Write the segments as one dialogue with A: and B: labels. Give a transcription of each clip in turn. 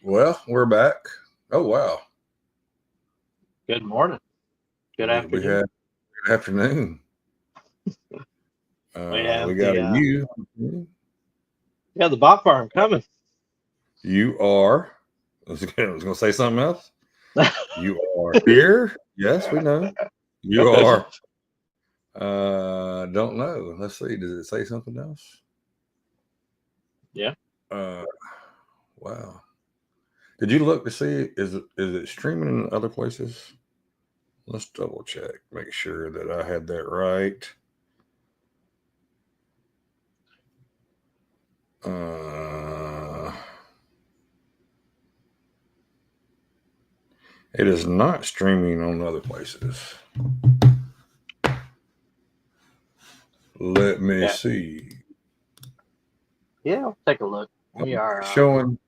A: Well, we're back. Oh, wow.
B: Good morning. Good afternoon.
A: Good afternoon. We got a you.
B: We got the bot farm coming.
A: You are. I was going to say something else. You are here. Yes, we know. You are. Don't know. Let's see. Does it say something else?
B: Yeah.
A: Wow. Did you look to see is it streaming in other places? Let's double check. Make sure that I had that right. It is not streaming on other places. Let me see.
B: Yeah, I'll take a look. We are
A: showing.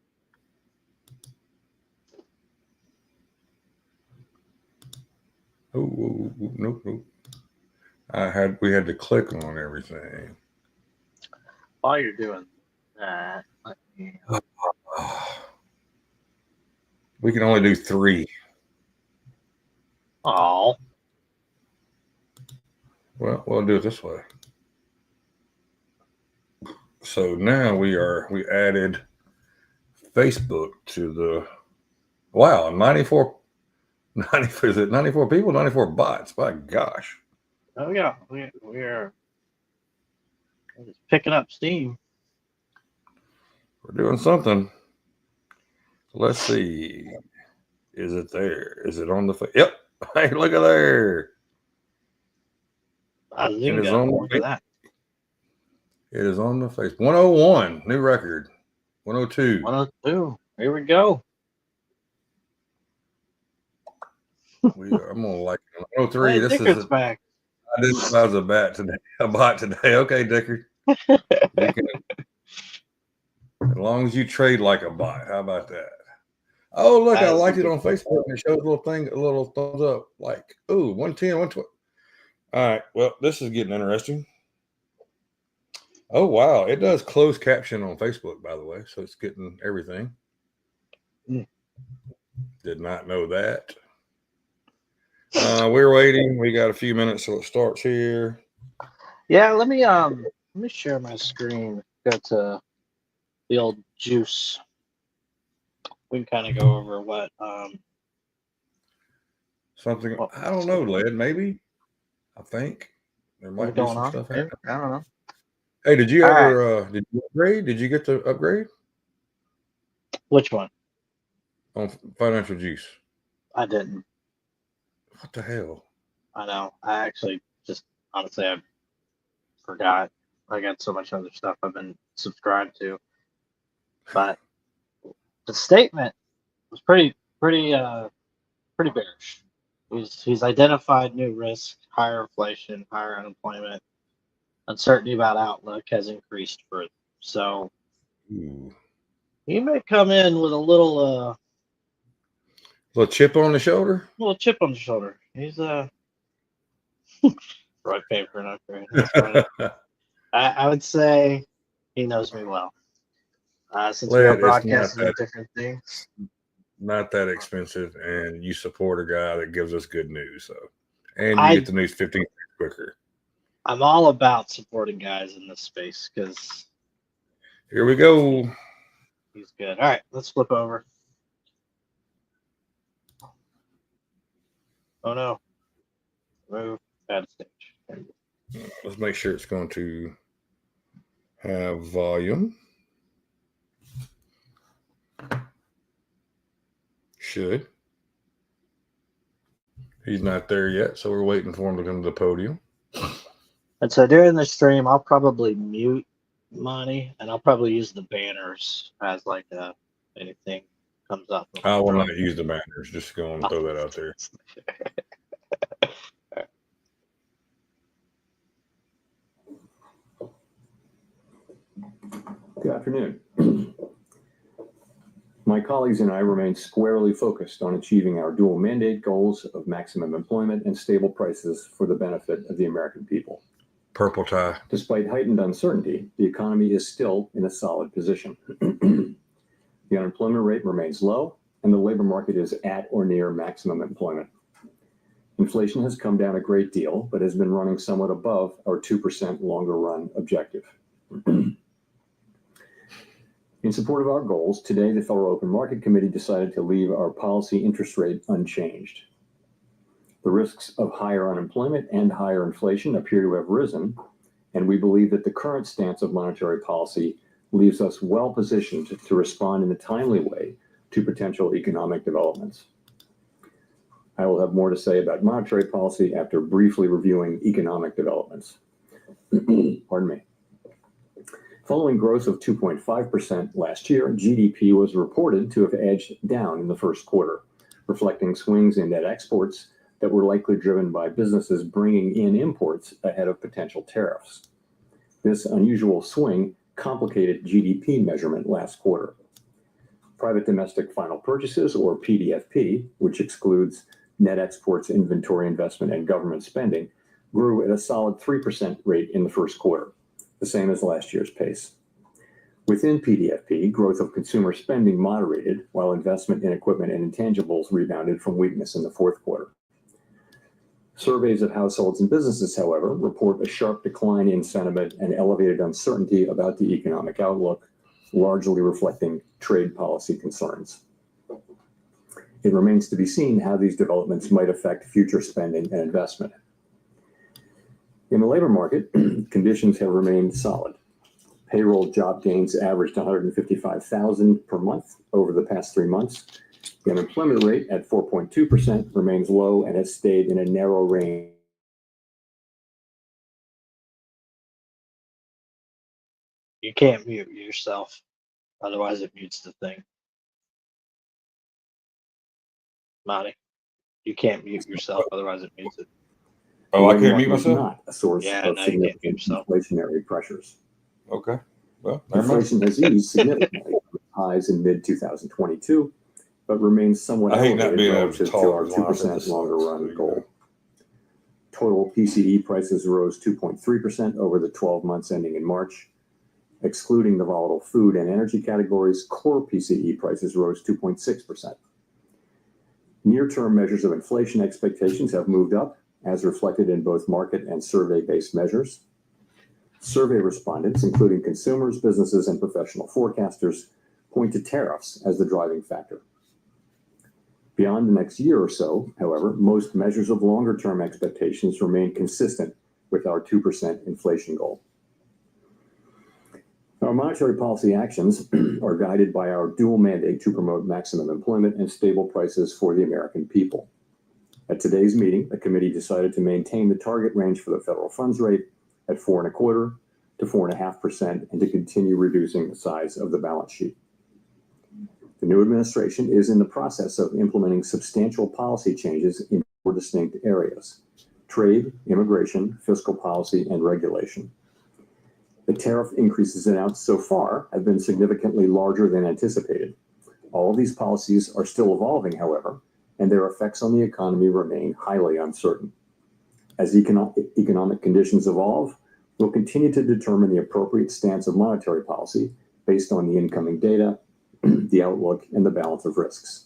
A: Oh, nope. We had to click on everything.
B: While you're doing that, let me.
A: We can only do 3.
B: Oh.
A: Well, we'll do it this way. So now we added Facebook to the. Wow, 94 is it 94 people, 94 bots? My gosh.
B: Oh yeah, we're just picking up steam.
A: We're doing something. Let's see. Is it there? Is it on the Yep. Hey, look at there.
B: It is on that.
A: It is on the face. 101, new record. 102.
B: 102. Here we go.
A: I'm gonna like 103.
B: Hey,
A: This
B: Dicker's
A: is
B: back.
A: I didn't know I was a bot today. Okay, Dicker. You can, as long as you trade like a bot. How about that? Oh, look, I liked it on Facebook and it shows a little thing, a little thumbs up, like, ooh, 110, 120. All right. Well, this is getting interesting. Oh, wow. It does closed caption on Facebook, by the way. So it's getting everything. Did not know that. We're waiting. We got a few minutes till it starts here.
B: Yeah, let me share my screen. Go to the old juice. We can kind of go over what
A: something. I don't know, Led. Maybe. I think there might be some stuff happening.
B: I don't know.
A: Hey, did you ever did you upgrade? Did you get the upgrade?
B: Which one?
A: On Financial Juice.
B: I didn't.
A: What the hell?
B: I know. I actually just honestly I forgot. I got so much other stuff I've been subscribed to. But the statement was pretty bearish. He's identified new risks, higher inflation, higher unemployment, uncertainty about outlook has increased further. So he may come in with a little
A: chip on the shoulder.
B: Little chip on the shoulder. He's right paper and upgrade. I would say he knows me well. Since we are broadcasting different things.
A: Not that expensive, and you support a guy that gives us good news. So, and you get the news 15 minutes quicker.
B: I'm all about supporting guys in this space because
A: here we go.
B: He's good. All right, let's flip over. Oh no, move bad stage.
A: Let's make sure it's going to have volume. Should. He's not there yet, so we're waiting for him to come to the podium.
B: And so during the stream, I'll probably mute money, and I'll probably use the banners as like anything comes up.
A: I will not use the banners. Just go and throw that out there.
C: Good afternoon. My colleagues and I remain squarely focused on achieving our dual mandate goals of maximum employment and stable prices for the benefit of the American people.
A: Purple tie.
C: Despite heightened uncertainty, the economy is still in a solid position. The unemployment rate remains low, and the labor market is at or near maximum employment. Inflation has come down a great deal, but has been running somewhat above our 2% longer run objective. In support of our goals, today the Federal Open Market Committee decided to leave our policy interest rate unchanged. The risks of higher unemployment and higher inflation appear to have risen, and we believe that the current stance of monetary policy leaves us well positioned to respond in a timely way to potential economic developments. I will have more to say about monetary policy after briefly reviewing economic developments. Pardon me. Following growth of 2.5% last year, GDP was reported to have edged down in the first quarter, reflecting swings in net exports that were likely driven by businesses bringing in imports ahead of potential tariffs. This unusual swing complicated GDP measurement last quarter. Private domestic final purchases, or PDFP, which excludes net exports, inventory investment, and government spending, grew at a solid 3% rate in the first quarter, the same as last year's pace. Within PDFP, growth of consumer spending moderated, while investment in equipment and intangibles rebounded from weakness in the fourth quarter. Surveys of households and businesses, however, report a sharp decline in sentiment and elevated uncertainty about the economic outlook, largely reflecting trade policy concerns. It remains to be seen how these developments might affect future spending and investment. In the labor market, conditions have remained solid. Payroll job gains averaged 155,000 per month over the past 3 months. The unemployment rate at 4.2% remains low and has stayed in a narrow range.
B: You can't mute yourself, otherwise it mutes the thing. Monty, you can't mute yourself, otherwise it mutes it.
A: Oh, I can't mute
C: Is
A: myself?
C: not a source of significant inflationary pressures.
A: Okay. Well,
C: inflation has eased significantly from highs in mid-2022, but remains somewhat elevated relative to our 2% longer run goal. Total PCE prices rose 2.3% over the 12 months ending in March. Excluding the volatile food and energy categories, core PCE prices rose 2.6%. Near-term measures of inflation expectations have moved up, as reflected in both market and survey-based measures. Survey respondents, including consumers, businesses, and professional forecasters, point to tariffs as the driving factor. Beyond the next year or so, however, most measures of longer-term expectations remain consistent with our 2% inflation goal. Our monetary policy actions are guided by our dual mandate to promote maximum employment and stable prices for the American people. At today's meeting, the committee decided to maintain the target range for the federal funds rate at 4.25% to 4.5% and to continue reducing the size of the balance sheet. The new administration is in the process of implementing substantial policy changes in 4 distinct areas: trade, immigration, fiscal policy, and regulation. The tariff increases announced so far have been significantly larger than anticipated. All of these policies are still evolving, however, and their effects on the economy remain highly uncertain. As economic conditions evolve, we'll continue to determine the appropriate stance of monetary policy based on the incoming data, the outlook, and the balance of risks.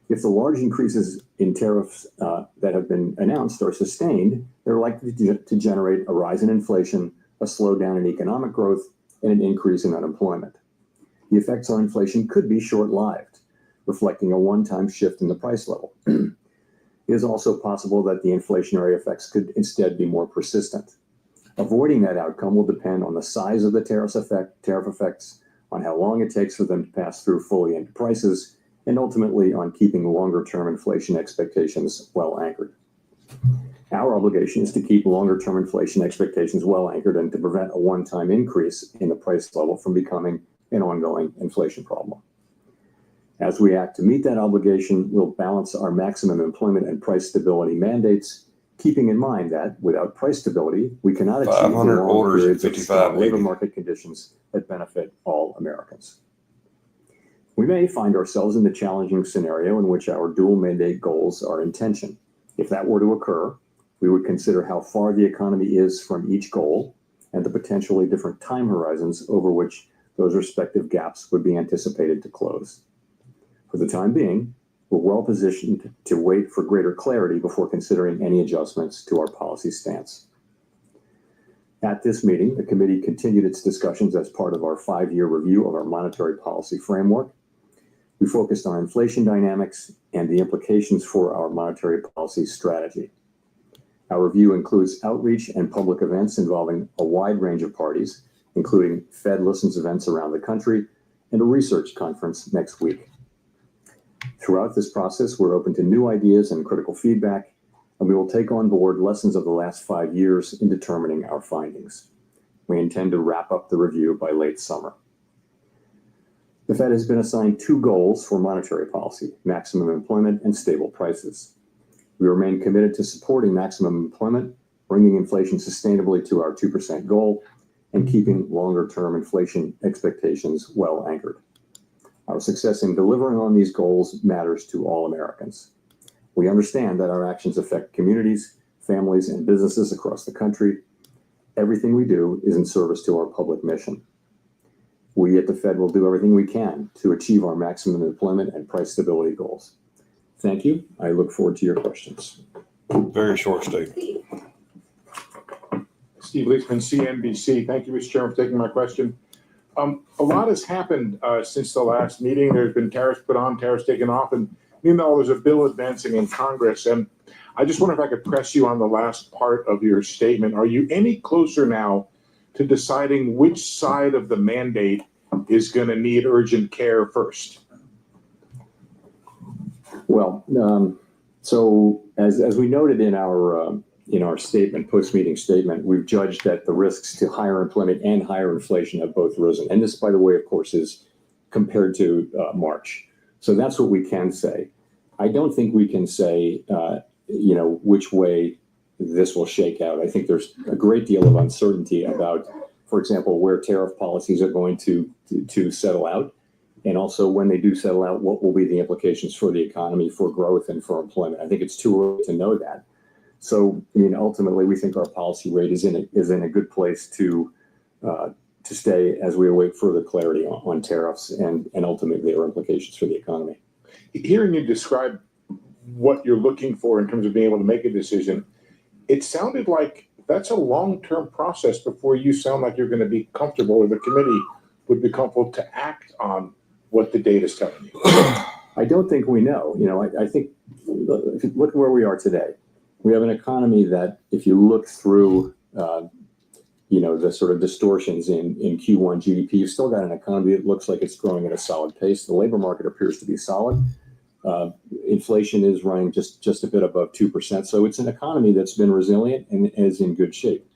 C: If the large increases in tariffs that have been announced are sustained, they're likely to generate a rise in inflation, a slowdown in economic growth, and an increase in unemployment. The effects on inflation could be short-lived, reflecting a one-time shift in the price level. It is also possible that the inflationary effects could instead be more persistent. Avoiding that outcome will depend on the size of the tariff effects, on how long it takes for them to pass through fully into prices, and ultimately on keeping longer-term inflation expectations well anchored. Our obligation is to keep longer-term inflation expectations well anchored and to prevent a one-time increase in the price level from becoming an ongoing inflation problem. As we act to meet that obligation, we'll balance our maximum employment and price stability mandates, keeping in mind that without price stability, we cannot achieve the
A: 500
C: long
A: orders at
C: periods of strong
A: 55.80.
C: labor market conditions that benefit all Americans. We may find ourselves in the challenging scenario in which our dual mandate goals are in tension. If that were to occur, we would consider how far the economy is from each goal and the potentially different time horizons over which those respective gaps would be anticipated to close. For the time being, we're well positioned to wait for greater clarity before considering any adjustments to our policy stance. At this meeting, the committee continued its discussions as part of our 5-year review of our monetary policy framework. We focused on inflation dynamics and the implications for our monetary policy strategy. Our review includes outreach and public events involving a wide range of parties, including Fed Listens events around the country and a research conference next week. Throughout this process, we're open to new ideas and critical feedback, and we will take on board lessons of the last 5 years in determining our findings. We intend to wrap up the review by late summer. The Fed has been assigned 2 goals for monetary policy: maximum employment and stable prices. We remain committed to supporting maximum employment, bringing inflation sustainably to our 2% goal, and keeping longer-term inflation expectations well anchored. Our success in delivering on these goals matters to all Americans. We understand that our actions affect communities, families, and businesses across the country. Everything we do is in service to our public mission. We at the Fed will do everything we can to achieve our maximum employment and price stability goals. Thank you. I look forward to your questions.
A: Very short statement.
D: Steve Leachman, CNBC. Thank you, Mr. Chairman, for taking my question. A lot has happened since the last meeting. There's been tariffs put on, tariffs taken off, and meanwhile, there's a bill advancing in Congress. And I just wonder if I could press you on the last part of your statement. Are you any closer now to deciding which side of the mandate is going to need urgent care first?
C: Well, so as we noted in our statement, post-meeting statement, we've judged that the risks to higher employment and higher inflation have both risen. And this, by the way, of course, is compared to March. So that's what we can say. I don't think we can say, which way this will shake out. I think there's a great deal of uncertainty about, for example, where tariff policies are going to settle out. And also, when they do settle out, what will be the implications for the economy, for growth, and for employment? I think it's too early to know that. So, ultimately, we think our policy rate is in a good place to stay as we await further clarity on tariffs and ultimately their implications for the economy.
D: Hearing you describe what you're looking for in terms of being able to make a decision, it sounded like that's a long-term process before you sound like you're going to be comfortable, or the committee would be comfortable to act on what the data is telling you.
C: I don't think we know. I think, look at where we are today. We have an economy that, if you look through, the sort of distortions in Q1 GDP, you've still got an economy that looks like it's growing at a solid pace. The labor market appears to be solid. Inflation is running just a bit above 2%. So it's an economy that's been resilient and is in good shape.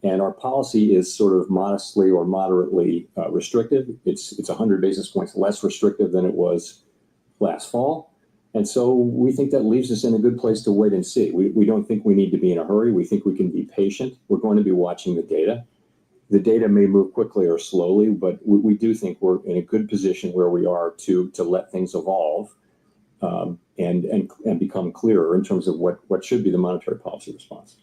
C: And our policy is sort of modestly or moderately restrictive. It's 100 basis points less restrictive than it was last fall. And so we think that leaves us in a good place to wait and see. We don't think we need to be in a hurry. We think we can be patient. We're going to be watching the data. The data may move quickly or slowly, but we do think we're in a good position where we are to let things evolve and become clearer in terms of what should be the monetary policy response.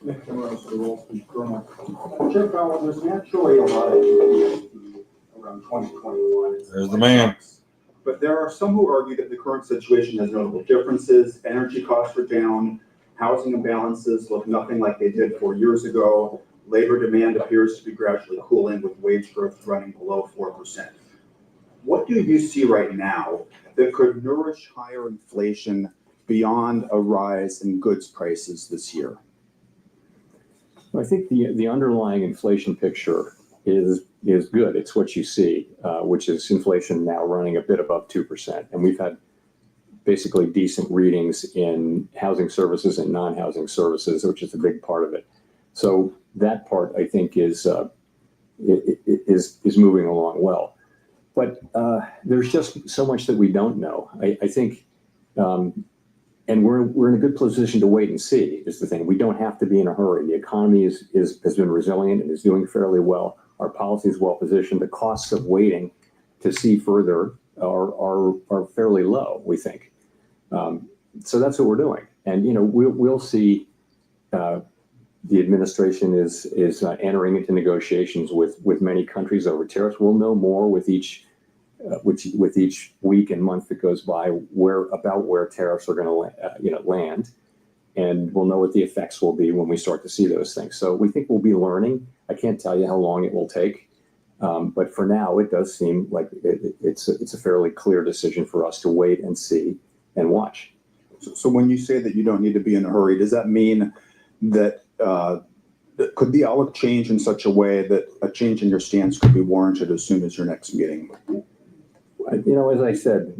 E: Nick Timmer for the Wall Street Journal. Chair Powell, there's naturally a lot of PTSD around 2021.
A: There's the man.
E: But there are some who argue that the current situation has notable differences. Energy costs are down. Housing imbalances look nothing like they did 4 years ago. Labor demand appears to be gradually cooling, with wage growth running below 4%. What do you see right now that could nourish higher inflation beyond a rise in goods prices this year?
C: I think the underlying inflation picture is good. It's what you see, which is inflation now running a bit above 2%. And we've had basically decent readings in housing services and non-housing services, which is a big part of it. So that part, I think, is moving along well. But there's just so much that we don't know. I think, and we're in a good position to wait and see is the thing. We don't have to be in a hurry. The economy has been resilient and is doing fairly well. Our policy is well positioned. The costs of waiting to see further are fairly low, we think. So that's what we're doing. And we'll see. The administration is entering into negotiations with many countries over tariffs. We'll know more with each week and month that goes by where tariffs are going to land, and we'll know what the effects will be when we start to see those things. So we think we'll be learning. I can't tell you how long it will take, but for now, it does seem like it's a fairly clear decision for us to wait and see and watch.
E: So when you say that you don't need to be in a hurry, does that mean that could the outlook change in such a way that a change in your stance could be warranted as soon as your next meeting?
C: As I said,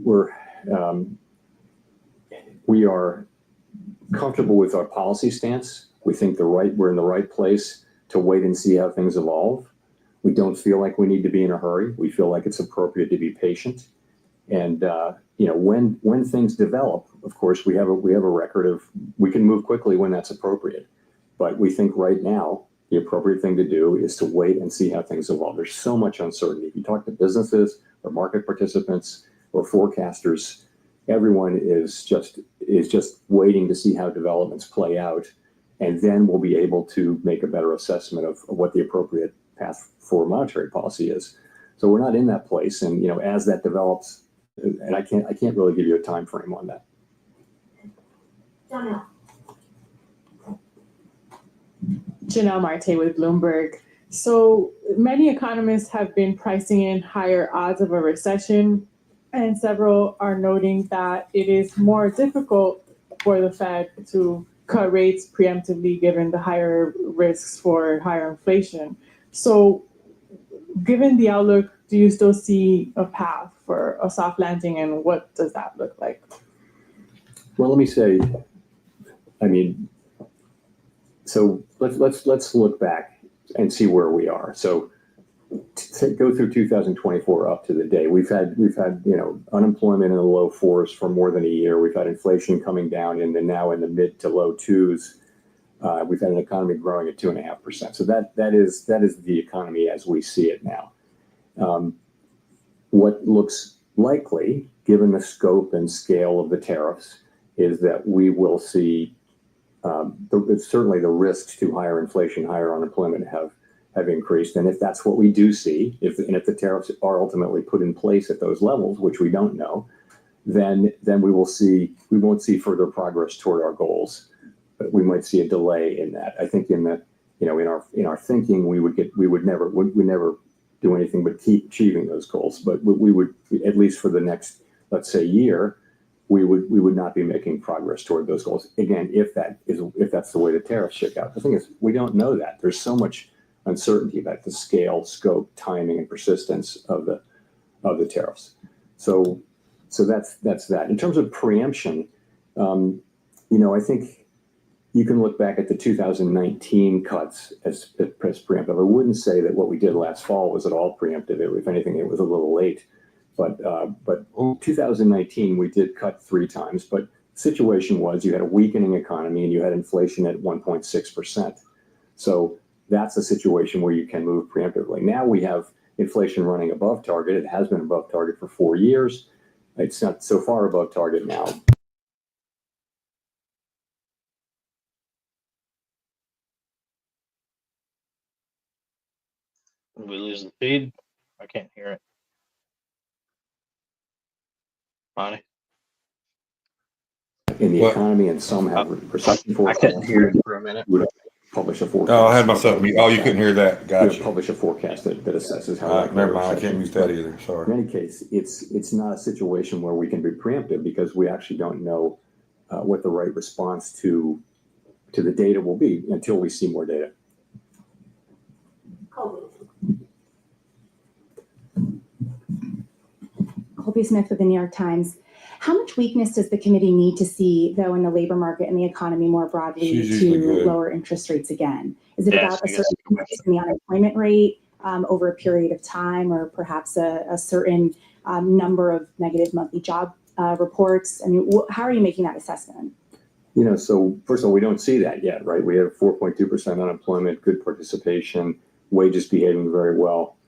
C: we are comfortable with our policy stance. We think we're in the right place to wait and see how things evolve. We don't feel like we need to be in a hurry. We feel like it's appropriate to be patient. And when things develop, of course, we have a record of we can move quickly when that's appropriate. But we think right now the appropriate thing to do is to wait and see how things evolve. There's so much uncertainty. If you talk to businesses or market participants or forecasters, everyone is just waiting to see how developments play out, and then we'll be able to make a better assessment of what the appropriate path for monetary policy is. So we're not in that place, and as that develops, and I can't really give you a time frame on that.
F: Janelle Marte with Bloomberg. So many economists have been pricing in higher odds of a recession, and several are noting that it is more difficult for the Fed to cut rates preemptively given the higher risks for higher inflation. So given the outlook, do you still see a path for a soft landing, and what does that look like?
C: Well, let me say, so let's look back and see where we are. So to go through 2024 up to the day, we've had unemployment in the low 4s for more than a year. We've had inflation coming down now in the mid to low 2s. We've had an economy growing at 2.5%. So that is the economy as we see it now. What looks likely, given the scope and scale of the tariffs, is that we will see certainly the risks to higher inflation, higher unemployment have increased. And if that's what we do see, if the tariffs are ultimately put in place at those levels, which we don't know, then we won't see further progress toward our goals. But we might see a delay in that. I think in our thinking, we would never do anything but keep achieving those goals. But we would, at least for the next, let's say, year, we would not be making progress toward those goals. Again, if that's the way the tariffs shake out. The thing is, we don't know that. There's so much uncertainty about the scale, scope, timing, and persistence of the tariffs. So that's that. In terms of preemption, I think you can look back at the 2019 cuts as preemptive. I wouldn't say that what we did last fall was at all preemptive. If anything, it was a little late. But 2019, we did cut 3 times. But the situation was you had a weakening economy and you had inflation at 1.6%. So that's a situation where you can move preemptively. Now we have inflation running above target. It has been above target for 4 years. It's not so far above target now.
B: Did we lose the feed? I can't hear it. Monty?
C: In the
A: What?
C: economy, and some have recession
B: I
C: forecasts.
B: couldn't hear it for a minute.
C: We publish a forecast.
A: Oh, I had myself mute. Oh, you couldn't hear that.
C: We
A: Gotcha.
C: publish a forecast that assesses how.
A: Never mind. I can't use that either.
C: In
A: Sorry.
C: any case, it's not a situation where we can be preemptive because we actually don't know what the right response to the data will be until we see more data.
G: Colby Smith with the New York Times. How much weakness does the committee need to see, though, in the labor market and the economy more broadly
A: She's usually
G: to
A: good.
G: lower interest rates again? Is it
B: Yes,
G: about a
B: yes.
G: certain increase in the unemployment rate over a period of time, or perhaps a certain number of negative monthly job reports? I mean, how are you making that assessment?
C: So first of all, we don't see that yet, right? We have 4.2% unemployment, good participation, wages behaving very well,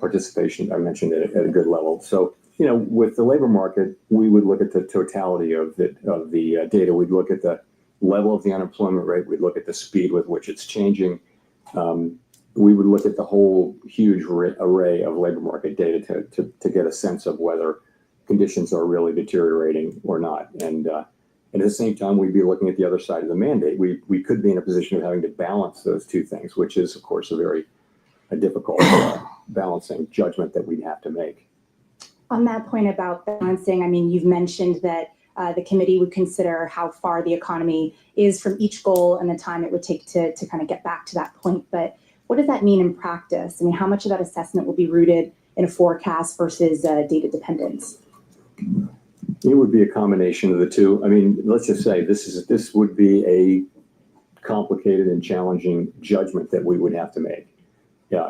C: participation, I mentioned, at a good level. So, with the labor market, we would look at the totality of the data. We'd look at the level of the unemployment rate. We'd look at the speed with which it's changing. We would look at the whole huge array of labor market data to get a sense of whether conditions are really deteriorating or not. And at the same time, we'd be looking at the other side of the mandate. We could be in a position of having to balance those two things, which is, of course, a difficult balancing judgment that we'd have to make.
G: On that point about balancing, I mean, you've mentioned that the committee would consider how far the economy is from each goal and the time it would take to kind of get back to that point. But what does that mean in practice? I mean, how much of that assessment will be rooted in a forecast versus data dependence?
C: It would be a combination of the two. I mean, let's just say this would be a complicated and challenging judgment that we would have to make. Yeah,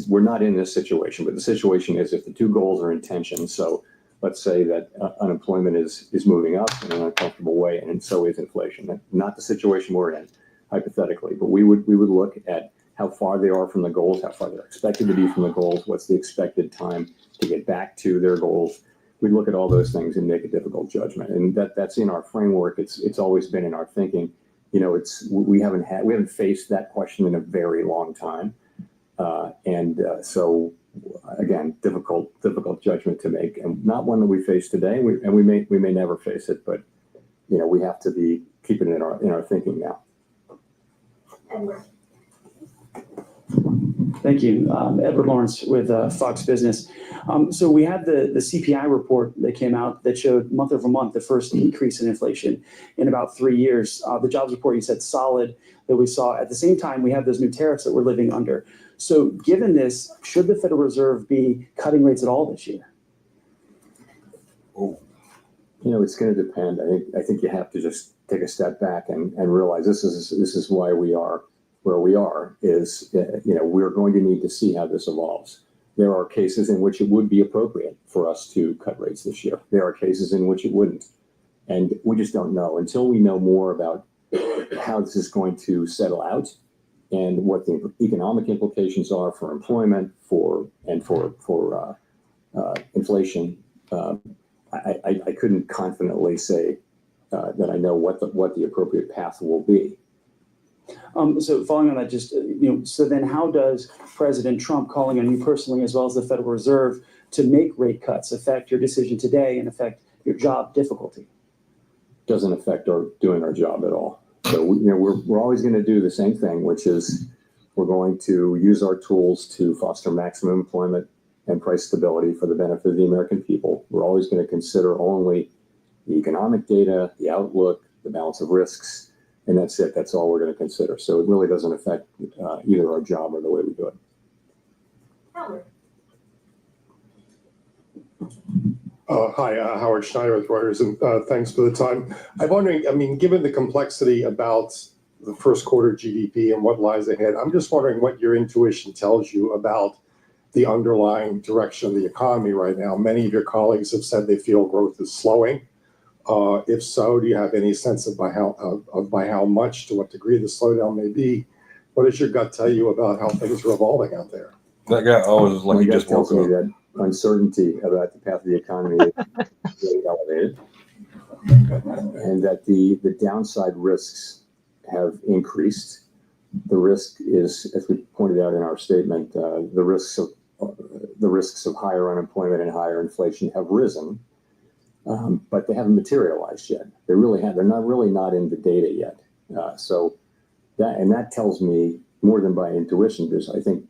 C: we're not in this situation, but the situation is if the two goals are in tension. So let's say that unemployment is moving up in an uncomfortable way, and so is inflation. Not the situation we're in, hypothetically, but we would look at how far they are from the goals, how far they're expected to be from the goals, what's the expected time to get back to their goals. We'd look at all those things and make a difficult judgment, and that's in our framework. It's always been in our thinking. We haven't faced that question in a very long time. So again, difficult judgment to make, and not one that we face today. We may never face it, but we have to be keeping it in our thinking now.
G: Edward.
H: Thank you. Edward Lawrence with Fox Business. So we had the CPI report that came out that showed month over month the first increase in inflation in about 3 years. The jobs report, you said, solid, that we saw. At the same time, we have those new tariffs that we're living under. So given this, should the Federal Reserve be cutting rates at all this year?
C: It's going to depend. I think you have to just take a step back and realize this is why we are where we are. We're going to need to see how this evolves. There are cases in which it would be appropriate for us to cut rates this year. There are cases in which it wouldn't. And we just don't know until we know more about how this is going to settle out and what the economic implications are for employment, for inflation. I couldn't confidently say that I know what the appropriate path will be.
H: So following on that, so then how does President Trump calling on you personally, as well as the Federal Reserve, to make rate cuts affect your decision today and affect your job difficulty?
C: Doesn't affect doing our job at all. So we're always going to do the same thing, which is we're going to use our tools to foster maximum employment and price stability for the benefit of the American people. We're always going to consider only the economic data, the outlook, the balance of risks, and that's it. That's all we're going to consider. So it really doesn't affect either our job or the way we do it.
G: Howard.
I: Hi, Howard Schneider with Reuters, and thanks for the time. I'm wondering, given the complexity about the first quarter GDP and what lies ahead, I'm just wondering what your intuition tells you about the underlying direction of the economy right now. Many of your colleagues have said they feel growth is slowing. If so, do you have any sense of by how much, to what degree the slowdown may be? What does your gut tell you about how things are evolving out there?
A: That guy always like
C: My
A: he
C: gut
A: just woke
C: tells me
A: up.
C: that uncertainty about the path of the economy is really elevated, and that the downside risks have increased. The risk is, as we pointed out in our statement, the risks of higher unemployment and higher inflation have risen, but they haven't materialized yet. They're not in the data yet. So that tells me more than by intuition, because I think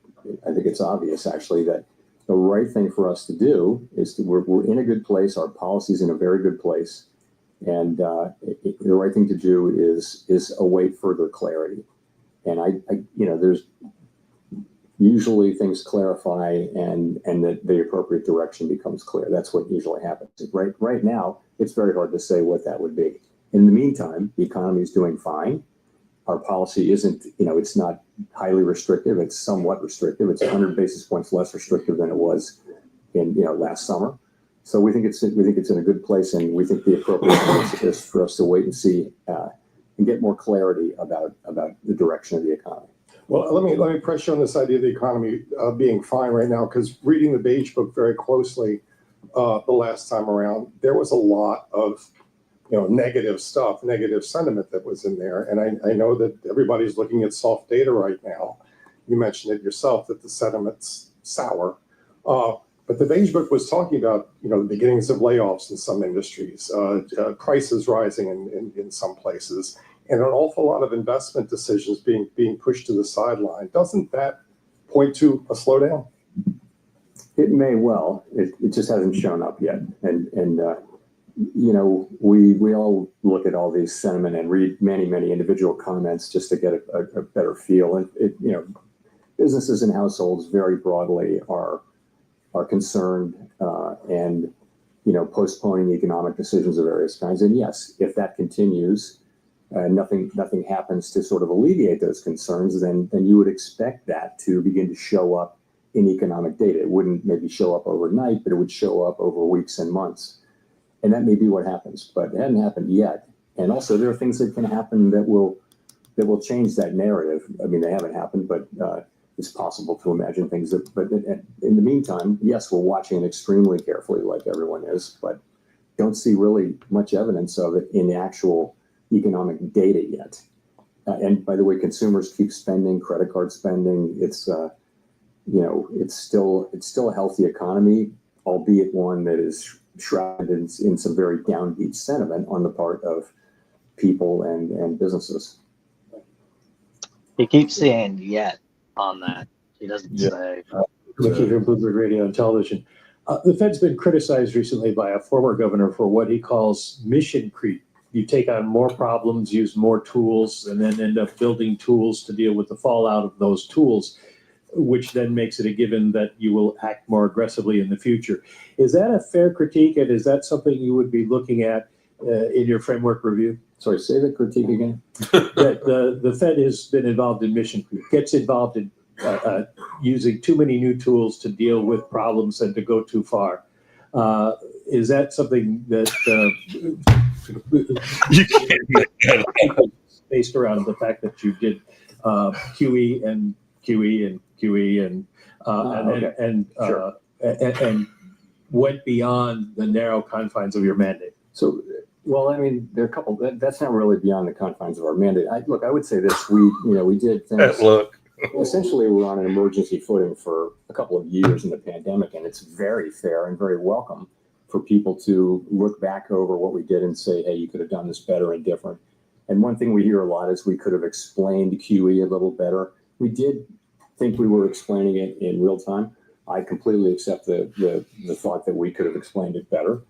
C: it's obvious actually that the right thing for us to do is we're in a good place. Our policy's in a very good place, and the right thing to do is await further clarity. And usually things clarify and that the appropriate direction becomes clear. That's what usually happens. Right now, it's very hard to say what that would be. In the meantime, the economy is doing fine. Our policy isn't, it's not highly restrictive. It's somewhat restrictive. It's 100 basis points less restrictive than it was in, last summer. So we think it's in a good place, and we think the appropriate place is for us to wait and see and get more clarity about the direction of the economy.
I: Well, let me press you on this idea of the economy being fine right now, because reading the Beige Book very closely the last time around, there was a lot of negative stuff, negative sentiment that was in there. And I know that everybody's looking at soft data right now. You mentioned it yourself that the sentiment's sour. But the Beige Book was talking about, the beginnings of layoffs in some industries, prices rising in some places, and an awful lot of investment decisions being pushed to the sideline. Doesn't that point to a slowdown?
C: It may well. It just hasn't shown up yet. And we all look at all these sentiment and read many individual comments just to get a better feel. And businesses and households very broadly are concerned and postponing economic decisions of various kinds. And yes, if that continues, nothing happens to sort of alleviate those concerns, then you would expect that to begin to show up in economic data. It wouldn't maybe show up overnight, but it would show up over weeks and months. And that may be what happens, but it hasn't happened yet. And also there are things that can happen that will change that narrative. I mean, they haven't happened, but it's possible to imagine things but in the meantime, yes, we're watching it extremely carefully like everyone is, but don't see really much evidence of it in the actual economic data yet. And by the way, consumers keep spending, credit card spending. It's still a healthy economy, albeit one that is shrouded in some very downbeat sentiment on the part of people and businesses.
B: He keeps saying yet on that. He doesn't say.
J: Mickey from Bloomberg Radio and Television. The Fed's been criticized recently by a former governor for what he calls mission creep. You take on more problems, use more tools, and then end up building tools to deal with the fallout of those tools, which then makes it a given that you will act more aggressively in the future. Is that a fair critique, and is that something you would be looking at in your framework review?
C: Sorry, say the critique again.
J: That the Fed has been involved in mission creep, gets involved in using too many new tools to deal with problems and to go too far. Is that something that
A: You can't make that
J: based around the fact that you did QE and QE and QE and went beyond the narrow confines of your mandate?
C: So, well, I mean, there are a couple. That's not really beyond the confines of our mandate. I would say this: we did things.
A: look.
C: Essentially, we're on an emergency footing for a couple of years in the pandemic, and it's very fair and very welcome for people to look back over what we did and say, "Hey, you could have done this better and different." And one thing we hear a lot is we could have explained QE a little better. We did think we were explaining it in real time. I completely accept the thought that we could have explained it better.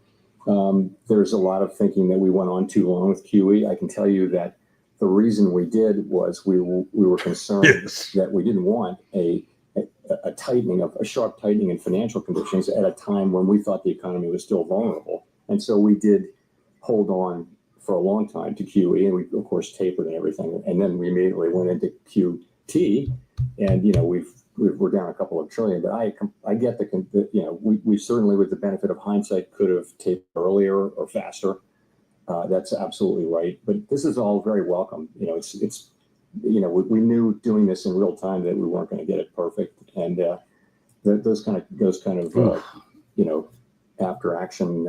C: There's a lot of thinking that we went on too long with QE. I can tell you that the reason we did was we were concerned that we didn't want a sharp tightening in financial conditions at a time when we thought the economy was still vulnerable. And so we did hold on for a long time to QE, and we of course tapered and everything. And then we immediately went into QT, and we're down a couple of trillion. But I get we certainly, with the benefit of hindsight, could have tapered earlier or faster. That's absolutely right. But this is all very welcome. We knew doing this in real time that we weren't going to get it perfect, and those kind of after action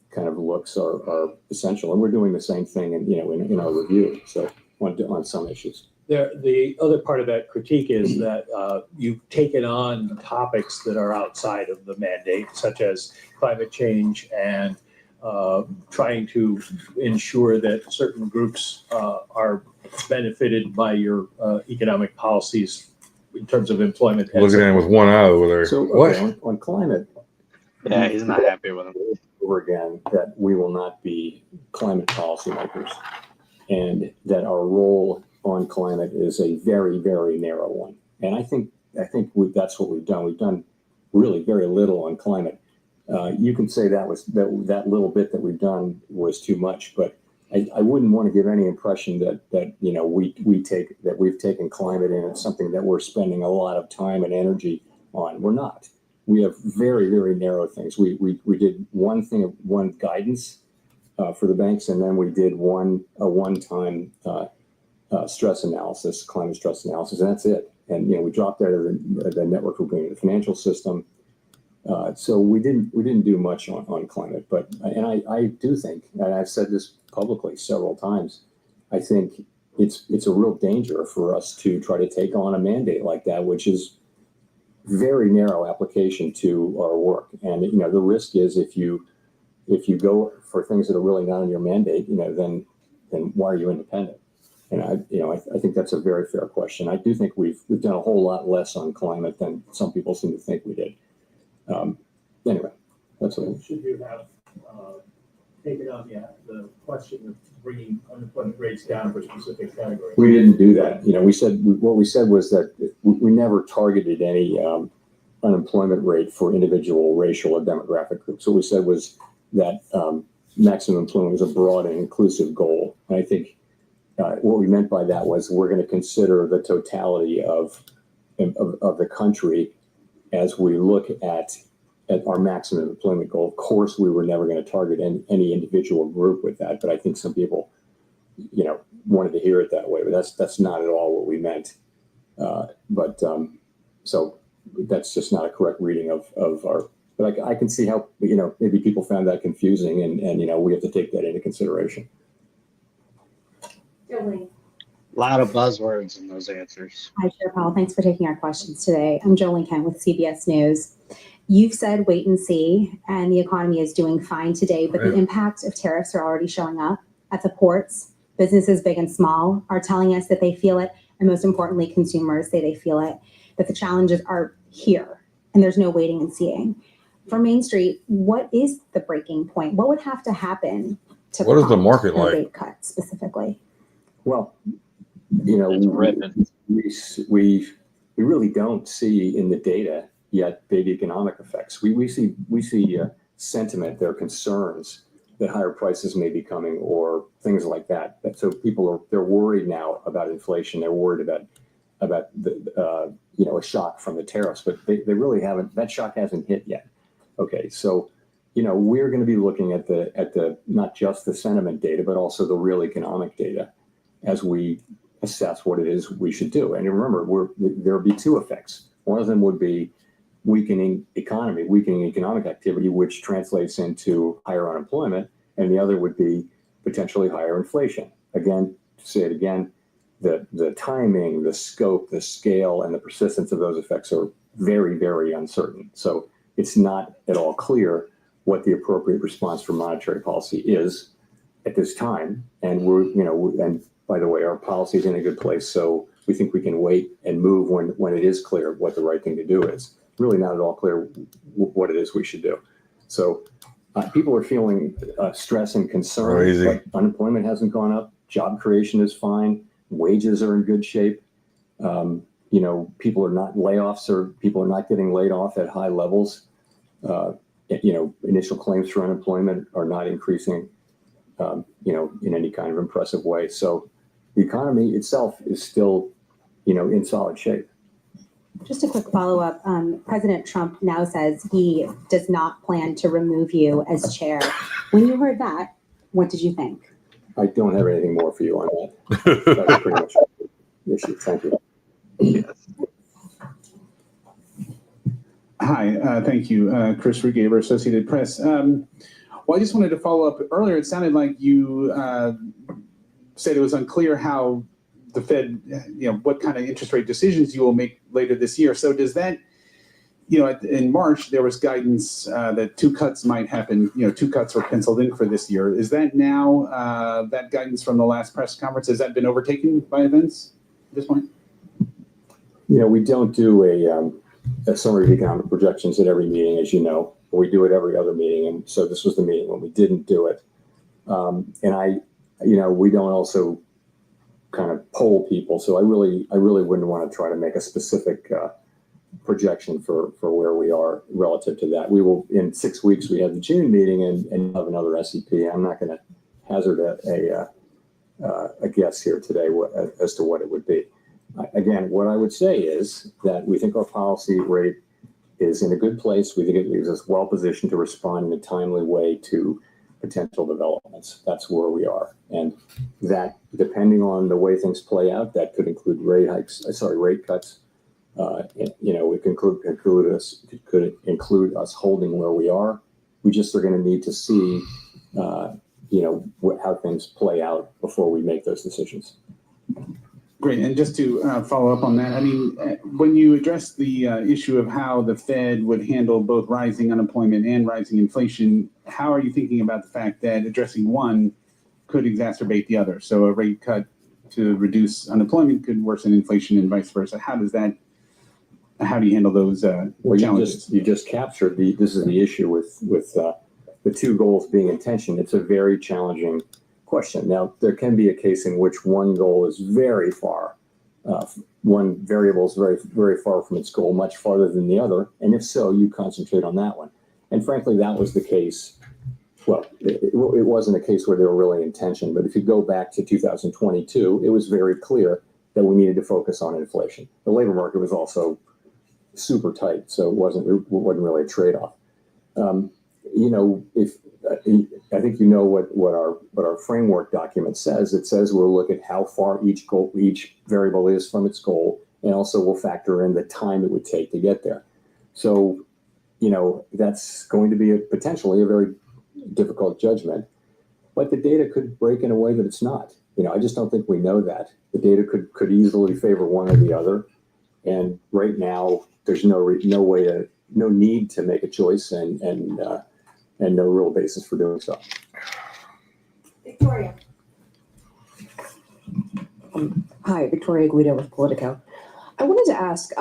C: kind of looks are essential, and we're doing the same thing in our review. So on some issues.
J: The other part of that critique is that you've taken on topics that are outside of the mandate, such as climate change and trying to ensure that certain groups are benefited by your economic policies in terms of employment.
A: Looking at him with one eye over there.
C: So
A: what?
C: On climate,
B: Yeah, he's not happy with him.
C: over again that we will not be climate policymakers, and that our role on climate is a very, very narrow one. And I think I think that's what we've done. We've done really very little on climate. You can say that little bit that we've done was too much, but I wouldn't want to give any impression that we've taken climate in as something that we're spending a lot of time and energy on. We're not. We have very, very narrow things. We did one guidance for the banks, and then we did a one-time stress analysis, climate stress analysis, and that's it. And we dropped out of the network agreement, the financial system. So we didn't do much on climate, but I do think, and I've said this publicly several times, I think it's a real danger for us to try to take on a mandate like that, which is very narrow application to our work. And the risk is if you go for things that are really not in your mandate, then why are you independent? And I think that's a very fair question. I do think we've done a whole lot less on climate than some people seem to think we did. Anyway, that's what.
J: Should you have taken on the question of bringing unemployment rates down for specific categories?
C: We didn't do that. What we said was that we never targeted any unemployment rate for individual racial or demographic groups. What we said was that maximum employment was a broad and inclusive goal. And I think what we meant by that was we're going to consider the totality of the country as we look at our maximum employment goal. Of course, we were never going to target any individual group with that, but I think some people, wanted to hear it that way. But that's not at all what we meant. So that's just not a correct reading of our. But I can see how maybe people found that confusing, and we have to take that into consideration.
G: Jolene.
B: A lot of buzzwords in those answers.
G: Hi, Chair Powell. Thanks for taking our questions today. I'm Jolene Kent with CBS News. You've said wait and see, and the economy is doing fine today, but the impact of tariffs are already showing up at the ports. Businesses big and small are telling us that they feel it, and most importantly, consumers say they feel it, that the challenges are here, and there's no waiting and seeing. For Main Street, what is the breaking point? What would have to happen to
A: what is the market like?
G: Rate cut specifically?
C: Well,
B: It's ripping.
C: we really don't see in the data yet big economic effects. We see sentiment, there are concerns that higher prices may be coming or things like that. So they're worried now about inflation. They're worried about the a shock from the tariffs, but they really haven't. That shock hasn't hit yet. Okay, so we're going to be looking at the not just the sentiment data, but also the real economic data as we assess what it is we should do. And remember, there would be two effects. One of them would be weakening economic activity, which translates into higher unemployment, and the other would be potentially higher inflation. Again, to say it again, the timing, the scope, the scale, and the persistence of those effects are very, very uncertain. So it's not at all clear what the appropriate response for monetary policy is at this time. And and by the way, our policy is in a good place, so we think we can wait and move when it is clear what the right thing to do is. Really not at all clear what it is we should do. So people are feeling stress and concern, but unemployment hasn't gone up. Job creation is fine. Wages are in good shape. People are not layoffs, or people are not getting laid off at high levels. Initial claims for unemployment are not increasing, in any kind of impressive way. So the economy itself is still, in solid shape.
G: Just a quick follow-up. President Trump now says he does not plan to remove you as chair. When you heard that, what did you think?
C: I don't have anything more for you on that. That's pretty much the issue. Thank you.
B: Yes.
K: Hi, thank you. Chris Rugaber, Associated Press. Well, I just wanted to follow up. Earlier, it sounded like you said it was unclear how the Fed, what kind of interest rate decisions you will make later this year. So does that, in March, there was guidance that 2 cuts might happen, 2 cuts were penciled in for this year. Is that now, that guidance from the last press conference, has that been overtaken by events at this point?
C: We don't do a summary of economic projections at every meeting, as you know. We do it every other meeting, and so this was the meeting when we didn't do it. We don't also kind of poll people, so I really wouldn't want to try to make a specific projection for where we are relative to that. We will, in 6 weeks, we have the June meeting and have another SEP. I'm not going to hazard a guess here today as to what it would be. Again, what I would say is that we think our policy rate is in a good place. We think it leaves us well positioned to respond in a timely way to potential developments. That's where we are. And that, depending on the way things play out, that could include rate cuts. It could include us holding where we are. We just are going to need to see, how things play out before we make those decisions.
K: Great. And just to follow up on that, I mean, when you address the issue of how the Fed would handle both rising unemployment and rising inflation, how are you thinking about the fact that addressing one could exacerbate the other? So a rate cut to reduce unemployment could worsen inflation and vice versa. How do you handle those challenges?
C: You just captured this is the issue with the two goals being in tension. It's a very challenging question. Now, there can be a case in which one goal is very far, one variable is very, very far from its goal, much farther than the other. And if so, you concentrate on that one. And frankly, that was the case. Well, it wasn't a case where they were really in tension, but if you go back to 2022, it was very clear that we needed to focus on inflation. The labor market was also super tight, so it wasn't really a trade-off. I think what our framework document says. It says we'll look at how far each variable is from its goal, and also we'll factor in the time it would take to get there. So, that's going to be potentially a very difficult judgment, but the data could break in a way that it's not. I just don't think we know that. The data could easily favor one or the other, and right now there's no need to make a choice, and no real basis for doing so.
L: Victoria. Hi, Victoria Guido with Politico. I wanted to ask,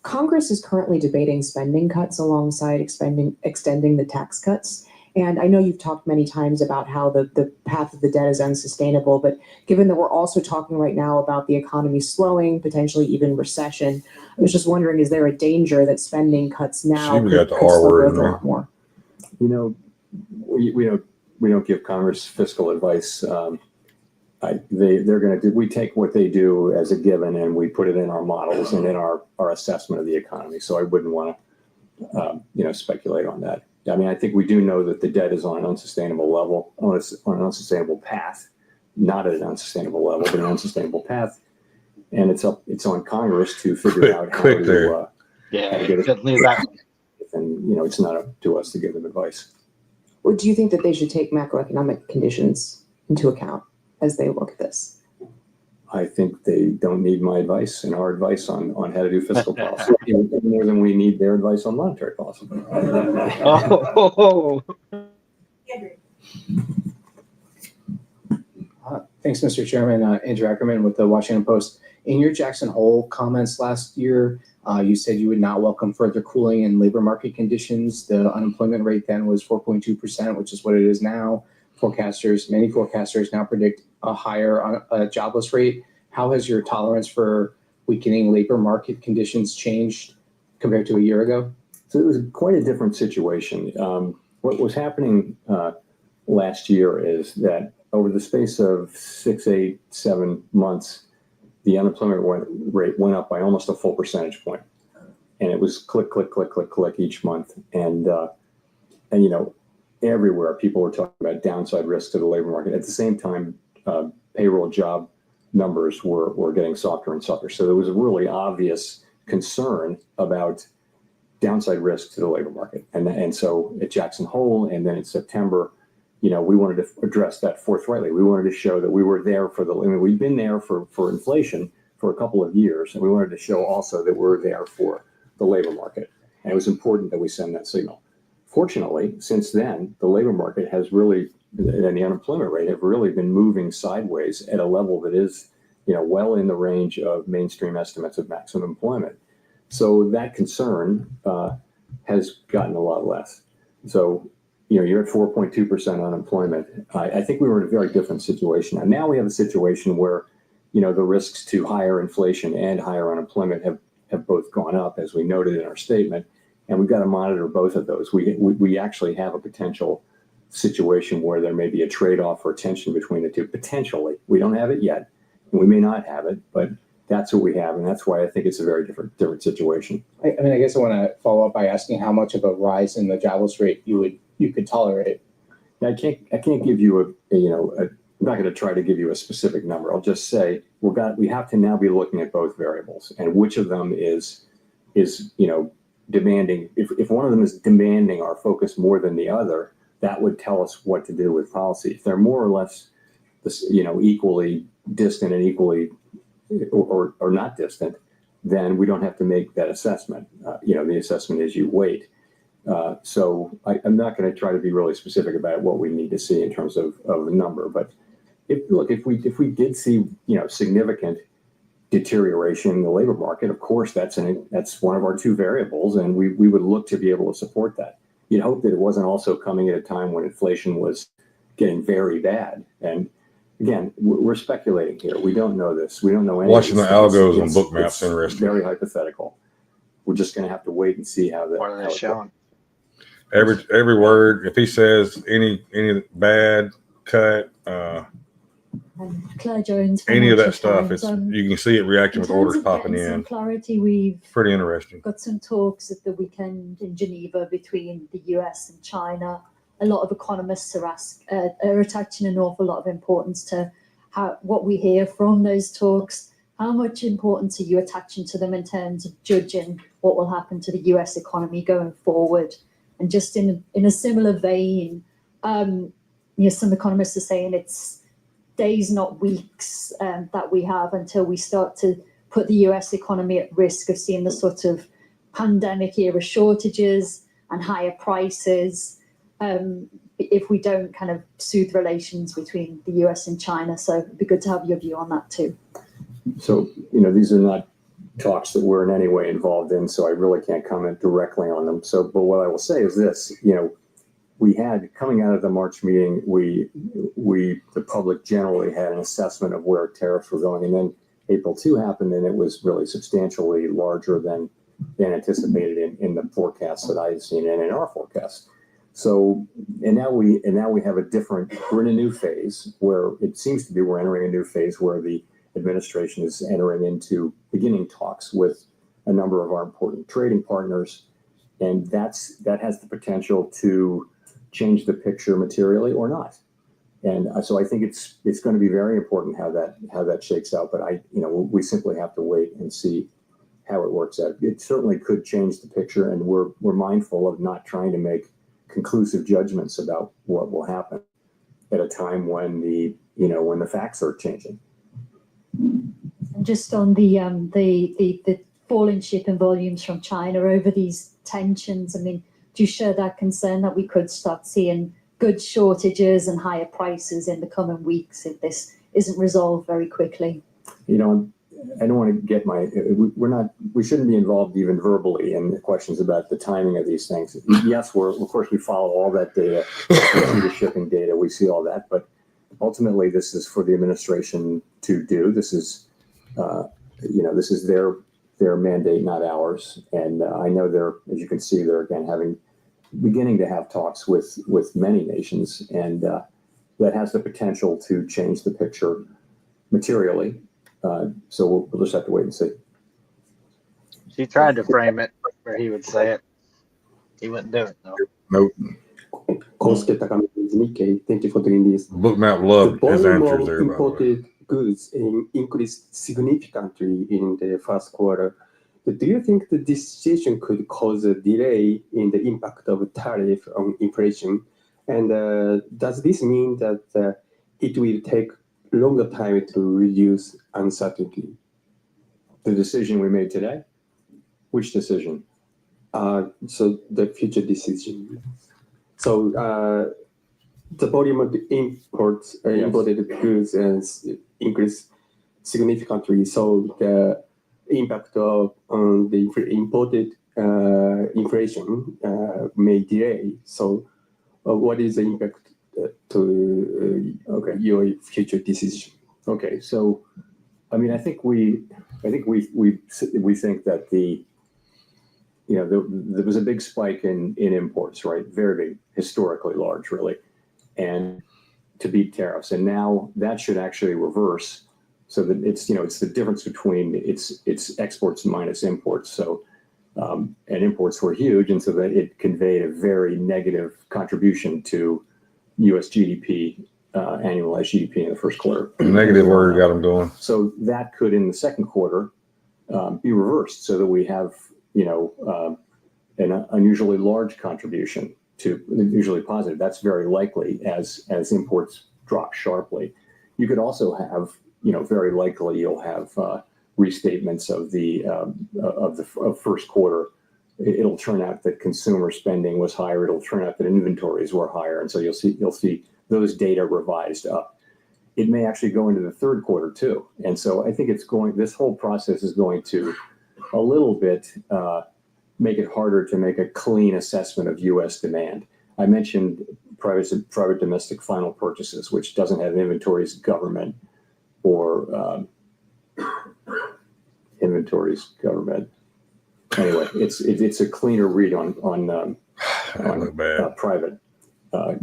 L: Congress is currently debating spending cuts alongside extending the tax cuts. And I know you've talked many times about how the path of the debt is unsustainable, but given that we're also talking right now about the economy slowing, potentially even recession, I was just wondering, is there a danger that spending cuts now could slow growth a lot more?
C: We don't give Congress fiscal advice. We take what they do as a given and we put it in our models and in our assessment of the economy. So I wouldn't want to, speculate on that. I mean, I think we do know that the debt is on an unsustainable level, on an unsustainable path, not at an unsustainable level, but an unsustainable path. And it's on Congress to figure out how to get it. And it's not up to us to give them advice.
L: Or do you think that they should take macroeconomic conditions into account as they look at this?
C: I think they don't need my advice and our advice on how to do fiscal policy more than we need their advice on monetary policy.
M: Thanks, Mr. Chairman. Andrew Ackerman with the Washington Post. In your Jackson Hole comments last year, you said you would not welcome further cooling in labor market conditions. The unemployment rate then was 4.2%, which is what it is now. Many forecasters now predict a higher jobless rate. How has your tolerance for weakening labor market conditions changed compared to a year ago?
C: So it was quite a different situation. What was happening last year is that over the space of 6, 8, 7 months, the unemployment rate went up by almost a full percentage point. And it was click, click, click, click, click each month. And everywhere people were talking about downside risk to the labor market. At the same time, payroll job numbers were getting softer and softer. So there was a really obvious concern about downside risk to the labor market. And so at Jackson Hole and then in September, we wanted to address that forthrightly. We wanted to show that we were there we've been there for inflation for a couple of years. And we wanted to show also that we're there for the labor market. And it was important that we send that signal. Fortunately, since then, the labor market has really, and the unemployment rate have really been moving sideways at a level that is, well in the range of mainstream estimates of maximum employment. So that concern has gotten a lot less. So, you're at 4.2% unemployment. I think we were in a very different situation. And now we have a situation where, the risks to higher inflation and higher unemployment have both gone up, as we noted in our statement, and we've got to monitor both of those. We actually have a potential situation where there may be a trade-off or tension between the two, potentially. We don't have it yet, and we may not have it, but that's what we have, and that's why I think it's a very different situation.
M: I mean, I guess I want to follow up by asking how much of a rise in the jobless rate you could tolerate.
C: I can't give you I'm not going to try to give you a specific number. I'll just say we have to now be looking at both variables and which of them is demanding. If one of them is demanding our focus more than the other, that would tell us what to do with policy. If they're more or less, equally distant and equally or not distant, then we don't have to make that assessment. The assessment is you wait. So I'm not going to try to be really specific about what we need to see in terms of a number. But if we did see significant deterioration in the labor market, of course that's one of our two variables, and we would look to be able to support that. You'd hope that it wasn't also coming at a time when inflation was getting very bad. And again, we're speculating here. We don't know this. We don't know anything.
A: Watching the algos on book maps, interesting.
C: Very hypothetical. We're just going to have to wait and see how that.
B: What are they showing?
A: Every word. If he says any bad cut,
N: Claire Jones.
A: Any of that stuff, it's you can see it reacting with orders popping in.
N: Some clarity, we've
A: pretty interesting.
N: Got some talks at the weekend in Geneva between the US and China. A lot of economists are attaching an awful lot of importance to what we hear from those talks. How much importance are you attaching to them in terms of judging what will happen to the US economy going forward? And just in a similar vein, some economists are saying it's days, not weeks, that we have until we start to put the US economy at risk of seeing the sort of pandemic era shortages and higher prices if we don't kind of soothe relations between the US and China. So it'd be good to have your view on that too.
C: So, these are not talks that we're in any way involved in, so I really can't comment directly on them. So, but what I will say is this, we had, coming out of the March meeting, the public generally had an assessment of where tariffs were going. And then April 2 happened, and it was really substantially larger than anticipated in the forecasts that I had seen and in our forecast. So, and now we have we're in a new phase where it seems to be we're entering a new phase where the administration is entering into beginning talks with a number of our important trading partners. And that has the potential to change the picture materially or not. And so I think it's going to be very important how that shakes out. But we simply have to wait and see how it works out. It certainly could change the picture, and we're mindful of not trying to make conclusive judgments about what will happen at a time when the facts are changing.
N: And just on the fall in shipping volumes from China over these tensions, I mean, do you share that concern that we could start seeing goods shortages and higher prices in the coming weeks if this isn't resolved very quickly?
C: I don't want to get we shouldn't be involved even verbally in the questions about the timing of these things. Yes, of course we follow all that data, we see the shipping data, we see all that, but ultimately this is for the administration to do. This is, this is their mandate, not ours. And I know as you can see, they're again beginning to have talks with many nations, and that has the potential to change the picture materially. So we'll just have to wait and see.
B: She tried to frame it where he would say it. He wouldn't do it though.
A: Nope.
O: Thank you for doing this.
A: Book map loved his answers there.
O: Imported goods increased significantly in the first quarter. Do you think that this situation could cause a delay in the impact of tariff on inflation? And does this mean that it will take longer time to reduce uncertainty?
C: The decision we made today? Which decision?
O: So the future decision. So the volume of the imported goods has increased significantly. So the impact on the imported inflation may delay. So what is the impact to your future decision?
C: Okay, so I mean, I think we I think we think that there was a big spike in imports, right? Very big, historically large, really, and to beat tariffs. And now that should actually reverse, so that it's the difference between it's exports minus imports. So and imports were huge, and so that it conveyed a very negative contribution to U.S. GDP, annualized GDP in the first quarter.
A: Negative word got them going.
C: So that could, in the second quarter, be reversed, so that we have an unusually large contribution to usually positive. That's very likely as imports drop sharply. You could also have, very likely you'll have restatements of the first quarter. It'll turn out that consumer spending was higher. It'll turn out that inventories were higher, and so you'll see those data revised up. It may actually go into the third quarter too, and so I think this whole process is going to a little bit make it harder to make a clean assessment of U.S. demand. I mentioned private domestic final purchases, which doesn't have inventories government or inventories government. Anyway, it's a cleaner read on private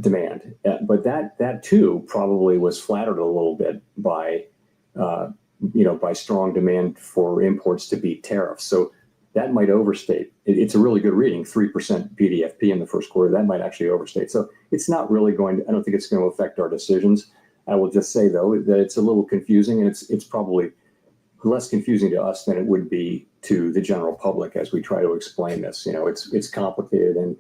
C: demand, but that too probably was flattered a little bit by by strong demand for imports to beat tariffs. So that might overstate. It's a really good reading, 3% PDFP in the first quarter. That might actually overstate. So it's not really going to, I don't think it's going to affect our decisions. I will just say, though, that it's a little confusing, and it's probably less confusing to us than it would be to the general public as we try to explain this. It's complicated, and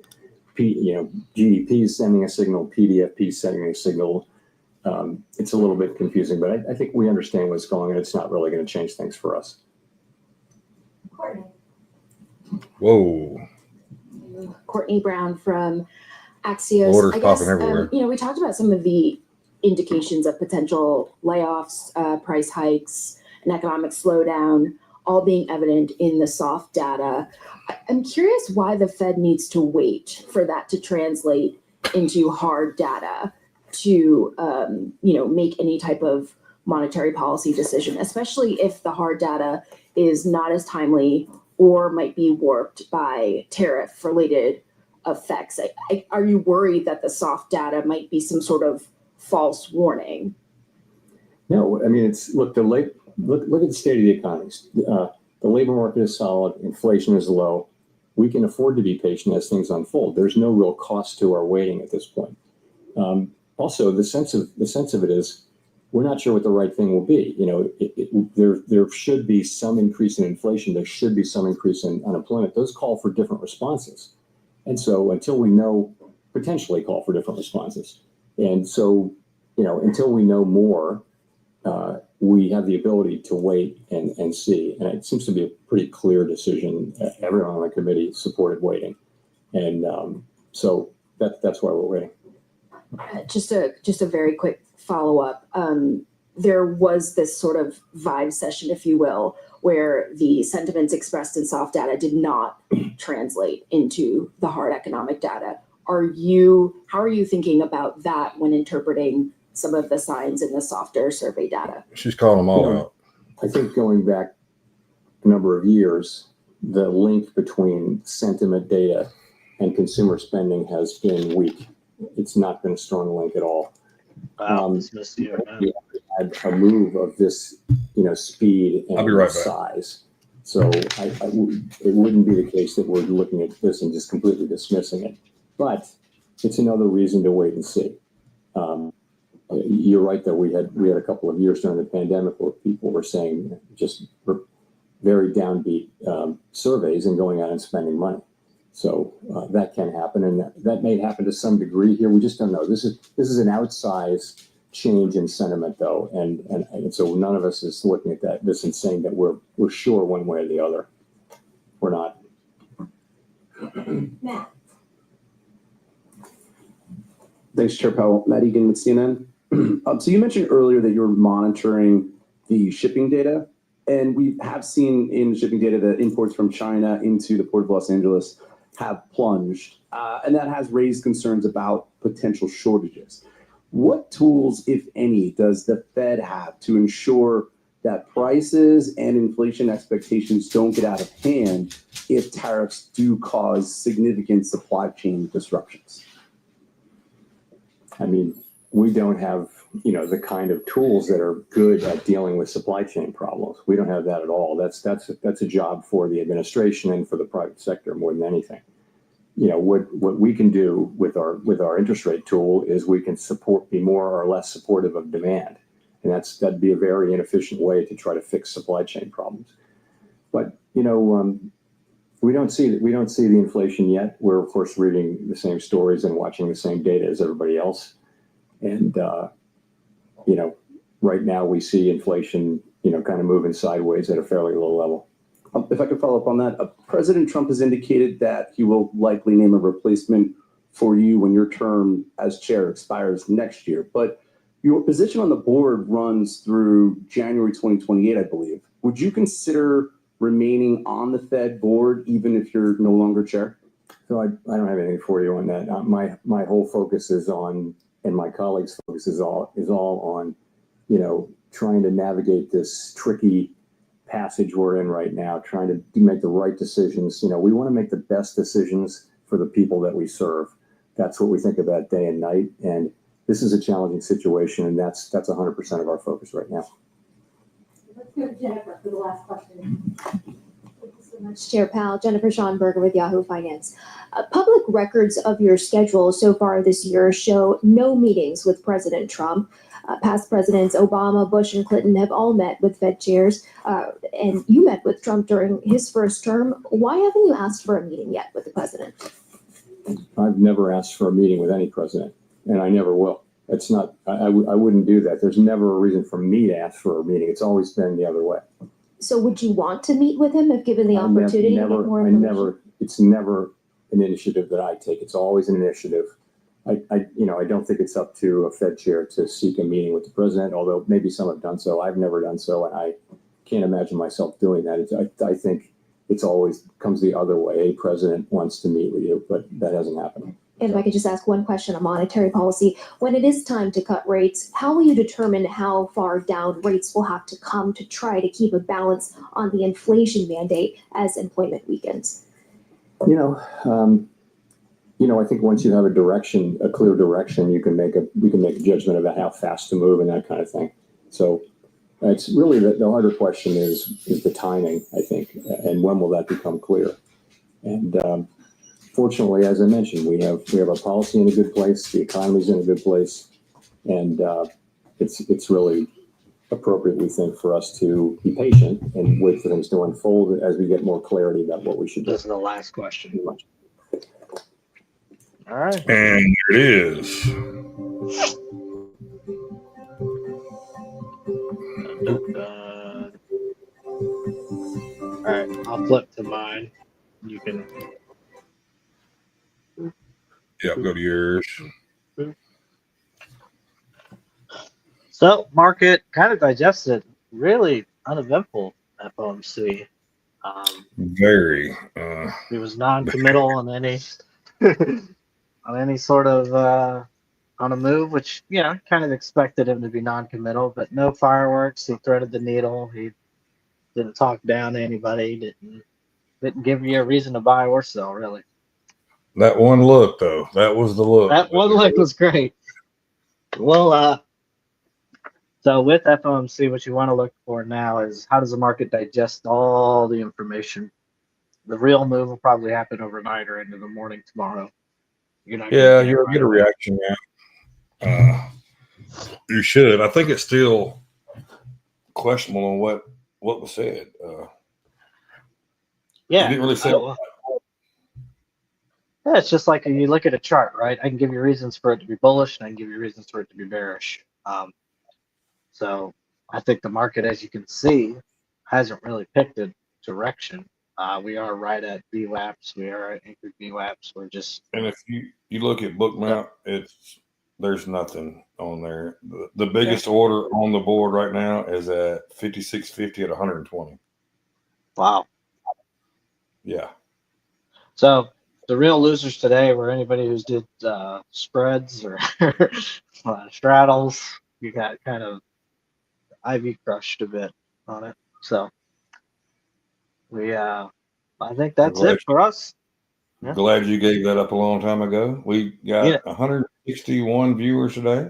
C: GDP is sending a signal, PDFP is sending a signal. It's a little bit confusing, but I think we understand what's going on. It's not really going to change things for us.
L: Courtney.
A: Whoa.
L: Courtney Brown from Axios.
A: Orders popping everywhere.
L: We talked about some of the indications of potential layoffs, price hikes, an economic slowdown, all being evident in the soft data. I'm curious why the Fed needs to wait for that to translate into hard data to, make any type of monetary policy decision, especially if the hard data is not as timely or might be warped by tariff-related effects. Are you worried that the soft data might be some sort of false warning?
C: No, I mean, look at the state of the economies. The labor market is solid, inflation is low. We can afford to be patient as things unfold. There's no real cost to our waiting at this point. Also, the sense of it is we're not sure what the right thing will be. There should be some increase in inflation. There should be some increase in unemployment. Those call for different responses, and so until we know, potentially call for different responses. And so, until we know more, we have the ability to wait and see. And it seems to be a pretty clear decision. Everyone on the committee supported waiting, and so that's why we're waiting.
L: Just a very quick follow-up. There was this sort of vibe session, if you will, where the sentiments expressed in soft data did not translate into the hard economic data. How are you thinking about that when interpreting some of the signs in the softer survey data?
A: She's calling them all out.
C: I think going back a number of years, the link between sentiment data and consumer spending has been weak. It's not been a strong link at all.
B: We
C: had a move of this, speed and size. So it wouldn't be the case that we're looking at this and just completely dismissing it. But it's another reason to wait and see. You're right that we had a couple of years during the pandemic where people were saying just very downbeat surveys and going out and spending money. So that can happen, and that may happen to some degree here. We just don't know. This is an outsized change in sentiment, though, and so none of us is looking at this and saying that we're sure one way or the other. We're not.
L: Matt.
P: Thanks, Chair Powell. Matt Egan with CNN. So you mentioned earlier that you're monitoring the shipping data, and we have seen in shipping data that imports from China into the Port of Los Angeles have plunged, and that has raised concerns about potential shortages. What tools, if any, does the Fed have to ensure that prices and inflation expectations don't get out of hand if tariffs do cause significant supply chain disruptions?
C: I mean, we don't have, the kind of tools that are good at dealing with supply chain problems. We don't have that at all. That's a job for the administration and for the private sector more than anything. What we can do with our interest rate tool is we can be more or less supportive of demand. And that'd be a very inefficient way to try to fix supply chain problems. But, we don't see the inflation yet. We're of course reading the same stories and watching the same data as everybody else. And, right now we see inflation, kind of moving sideways at a fairly low level.
P: If I could follow up on that, President Trump has indicated that he will likely name a replacement for you when your term as chair expires next year. But your position on the board runs through January 2028, I believe. Would you consider remaining on the Fed board even if you're no longer chair?
C: So I don't have anything for you on that. My whole focus is on, and my colleagues' focus is all on, trying to navigate this tricky passage we're in right now, trying to make the right decisions. We want to make the best decisions for the people that we serve. That's what we think about day and night. And this is a challenging situation, and that's 100% of our focus right now.
Q: Let's go to Jennifer for the last question. Thank you so much, Chair Powell. Jennifer Schonberger with Yahoo Finance. Public records of your schedule so far this year show no meetings with President Trump. Past presidents Obama, Bush, and Clinton have all met with Fed chairs, and you met with Trump during his first term. Why haven't you asked for a meeting yet with the president?
C: I've never asked for a meeting with any president, and I never will. It's not. I wouldn't do that. There's never a reason for me to ask for a meeting. It's always been the other way.
Q: So would you want to meet with him if given the opportunity to get more information?
C: It's never an initiative that I take. It's always an initiative. I don't think it's up to a Fed chair to seek a meeting with the president, although maybe some have done so. I've never done so, and I can't imagine myself doing that. I think it's always comes the other way. A president wants to meet with you, but that hasn't happened.
Q: And if I could just ask one question on monetary policy, when it is time to cut rates, how will you determine how far down rates will have to come to try to keep a balance on the inflation mandate as employment weakens?
C: I think once you have a clear direction, you can make a judgment about how fast to move and that kind of thing. So it's really the harder question is the timing, I think, and when will that become clear? And fortunately, as I mentioned, we have our policy in a good place, the economy's in a good place, and it's really appropriate, we think, for us to be patient and wait for things to unfold as we get more clarity about what we should do.
B: This is the last question. All right.
A: And here it is.
B: All right, I'll flip to mine. You can.
A: Yeah, go to yours.
B: So, market kind of digested. Really uneventful FOMC.
A: Very.
B: He was non-committal on any on any sort of on a move, which kind of expected him to be non-committal, but no fireworks. He threaded the needle. He didn't talk down to anybody. Didn't give you a reason to buy or sell, really.
A: That one look, though, that was the look.
B: That one look was great. Well, so with FOMC, what you want to look for now is how does the market digest all the information? The real move will probably happen overnight or into the morning tomorrow. You'll
A: get a reaction now. You should. I think it's still questionable on what was said. You didn't really say.
B: Yeah, it's just like you look at a chart, right? I can give you reasons for it to be bullish, and I can give you reasons for it to be bearish. So I think the market, as you can see, hasn't really picked a direction. We are right at VWAPs. We are at anchored VWAPs. We're just.
A: And if you look at book mount, there's nothing on there. The biggest order on the board right now is at 56.50 at 120.
B: Wow.
A: Yeah.
B: So the real losers today were anybody who's did spreads or straddles. You got kind of IV crushed a bit. on it. So I think that's it for us. Yeah.
A: Glad you gave that up a long time ago. We got 161 viewers today.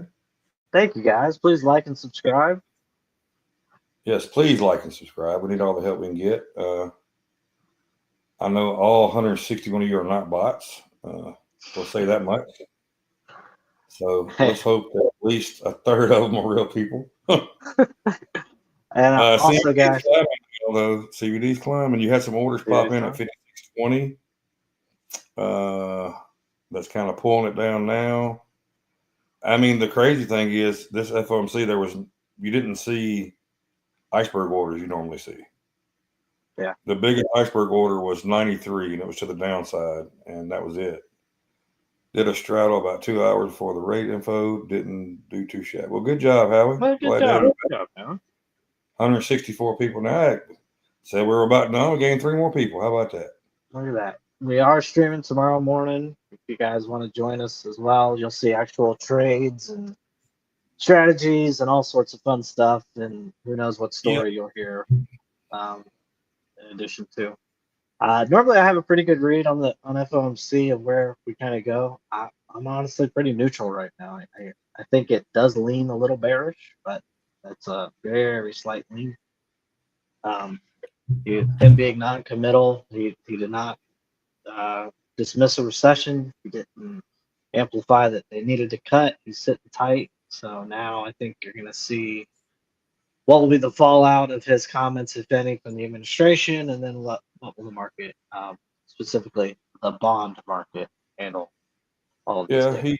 B: Thank you, guys. Please like and subscribe.
A: Yes, please like and subscribe. We need all the help we can get. I know all 161 of you are not bots. We'll say that much. So let's hope that at least a third of them are real people.
B: And also, guys,
A: although CBD's climbing, you had some orders pop in at 56.20. That's kind of pulling it down now. I mean, the crazy thing is this FOMC, you didn't see iceberg orders you normally see.
B: Yeah.
A: The biggest iceberg order was 93, and it was to the downside, and that was it. Did a straddle about 2 hours before the rate info. Didn't do too shabby. Well, good job, Howie.
B: Well, good job, man.
A: 164 people now. Said we were about done. We gained 3 more people. How about that?
B: Look at that. We are streaming tomorrow morning. If you guys want to join us as well, you'll see actual trades and strategies and all sorts of fun stuff. And who knows what story you'll hear in addition to. Normally, I have a pretty good read on FOMC of where we kind of go. I'm honestly pretty neutral right now. I think it does lean a little bearish, but that's a very slight lean. Him being non-committal, he did not dismiss a recession. He didn't amplify that they needed to cut. He's sitting tight. So now I think you're going to see what will be the fallout of his comments, if any, from the administration, and then what will the market, specifically the bond market, handle all of this.
A: Yeah,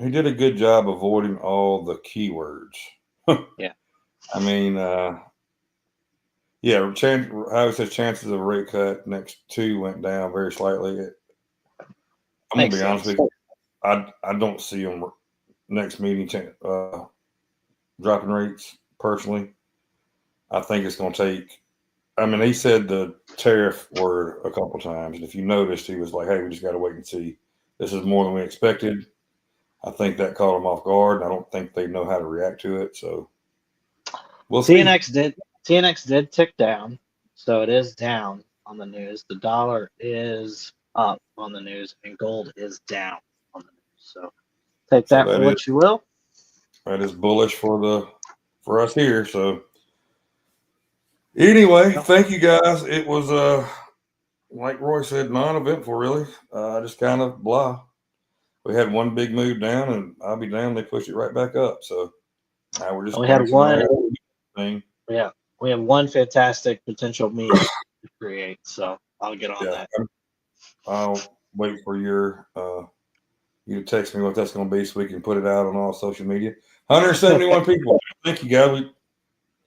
A: he did a good job avoiding all the keywords.
B: Yeah.
A: I mean, Howard says chances of a rate cut next 2 went down very slightly. I'm going to be honest with you. I don't see them next meeting dropping rates personally. I think it's going to take, he said the tariff word a couple times. And if you noticed, he was like, hey, we just got to wait and see. This is more than we expected. I think that caught them off guard. And I don't think they know how to react to it. So we'll see.
B: TNX did tick down. So it is down on the news. The dollar is up on the news and gold is down on the news. So take that for what you will.
A: That is bullish for us here. So anyway, thank you guys. It was like Roy said, non-eventful really. Just kind of blah. We had one big move down, and I'll be damned they pushed it right back up. So now we're just
B: we had one
A: thing.
B: Yeah, we have one fantastic potential meme to create. So I'll get on that.
A: I'll wait for you to text me what that's going to be so we can put it out on all social media. 171 people. Thank you, guys.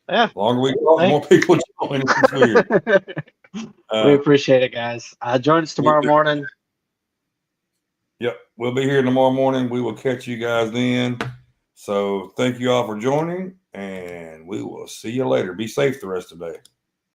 A: The longer we talk, the more people join. It's weird.
B: We appreciate it, guys. Join us tomorrow morning.
A: Yep, we'll be here tomorrow morning. We will catch you guys then. So thank you all for joining, and we will see you later. Be safe the rest of the day.